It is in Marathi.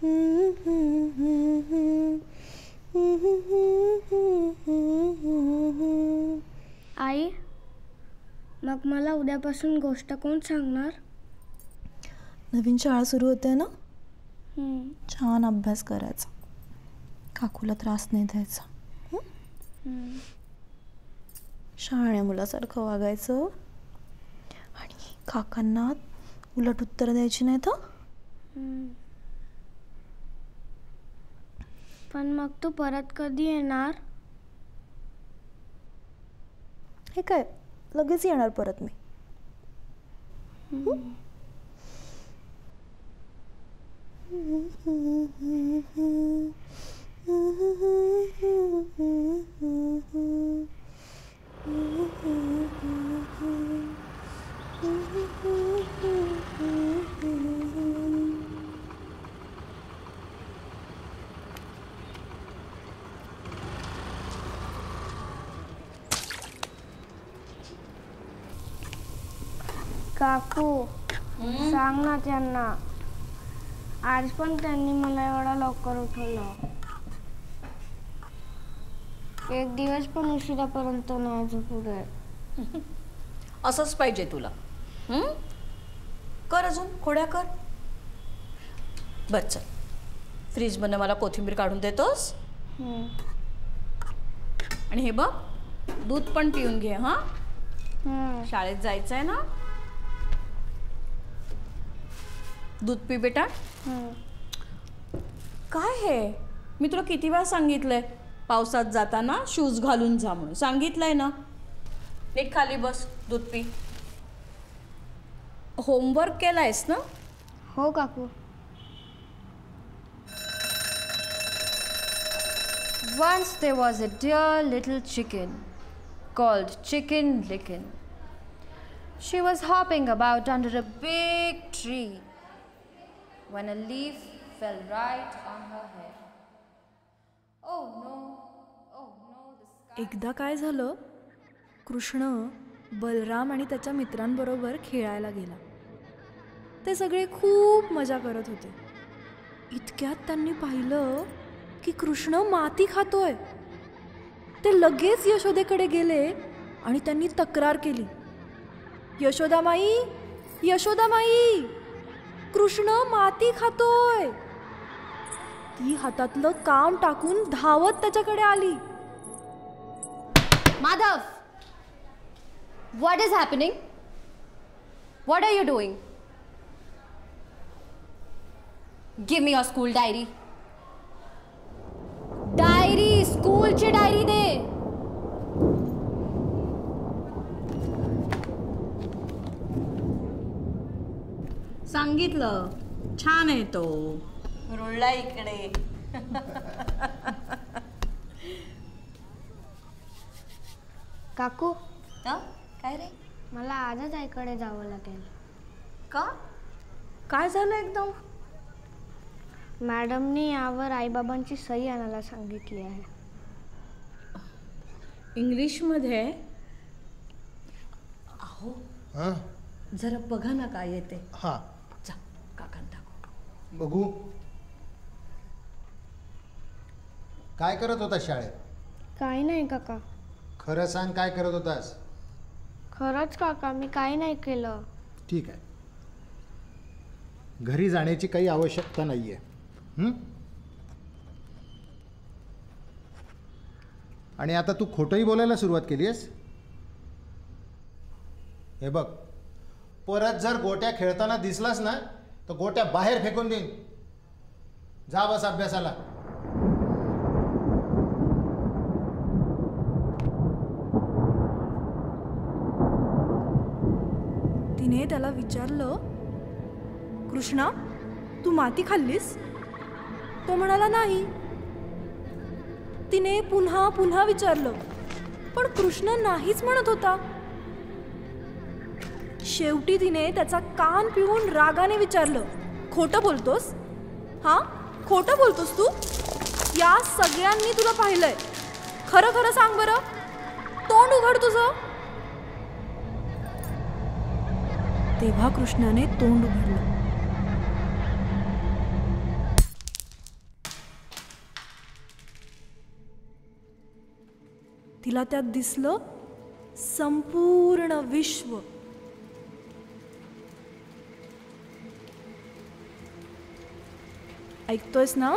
आई, मग मला उद्यापासून गोष्ट कोण सांगणार? नवीन शाळा सुरू होते ना, छान अभ्यास करायचा, काकूला त्रास नाही द्यायचा, शाळ्या मुलासारखं वागायचं आणि काकांना उलट उत्तर द्यायची नाही तर. पण मग तू परत कधी येणार? हे काय, लगेच येणार परत मी. काकू, सांग ना त्यांना. आज पण त्यांनी मला एवढा लवकर उठवलं. एक दिवस पण उशिरापर्यंत नाही झोपू दे. असंच पाहिजे तुला. कर अजून खोड्या कर. बर चल, फ्रीजमधनं मला कोथिंबीर काढून देतोस. आणि हे बघ, दूध पण पिऊन घे. शाळेत जायचं आहे ना, दूध पी बेटा. काय हे, मी तुला किती वेळा सांगितलंय पावसात जाताना शूज घालून जा म्हणून. सांगितलंय ना. नीट खाली बस, दूध पी. होमवर्क केलायस ना? हो काकू. Once there was a dear little chicken called Chicken Licken. She was hopping about under a big tree when a leaf fell right on her head. Oh no, oh no, the sky... एकदा काय झालं, कृष्ण बलराम आणि त्याच्या मित्रांबरोबर खेळायला गेला. ते सगळे खूप मजा करत होते. इतक्यात त्यांनी पाहिलं की कृष्ण माती खातोय. ते लगेच यशोदेकडे गेले आणि त्यांनी तक्रार केली. यशोदामाई, यशोदामाई, कृष्ण माती खातोय. ती हातातलं काम टाकून धावत त्याच्याकडे आली. Madhav, what is happening? What are you doing? Give me your school diary. Diary, स्कूलची डायरी दे. सांगितलं, छान आहे तो. रुळला इकडे. काकू, काय रे, मला आजच आईकडे जावं लागेल. का, काय झालं एकदम? मॅडमनी यावर आईबाबांची सही आणायला सांगितली आहे. इंग्लिशमध्ये. अहो, जरा बघा ना काय येते. हा, जा काकांना दाखव. बघू. काय करत होता शाळेत? काही नाही काका. खरं सांग, काय करत होतास? खरंच काका, मी काही नाही केलं. ठीक आहे, घरी जाण्याची काही आवश्यकता नाहीये. आणि आता तू खोटंही बोलायला सुरुवात केली आहेस. हे बघ, परत जर गोट्या खेळताना दिसलास ना तर गोट्या बाहेर फेकून देईन. जा बस अभ्यासाला. तिने त्याला विचारलं, कृष्णा, तू माती खाल्लीस? तो म्हणाला नाही. तिने पुन्हा पुन्हा विचारलं, पण कृष्ण नाहीच म्हणत होता. शेवटी तिने त्याचा कान पिळून रागाने विचारलं, खोटं बोलतोस? हा, खोटं बोलतोस तू? या सगळ्यांनी तुला पाहिलंय, खरं खरं सांग बरं, तोंड उघड तुझं. तेव्हा कृष्णाने तोंड उघडलं. तिला त्यात दिसलं संपूर्ण विश्व. ऐकतोयस ना?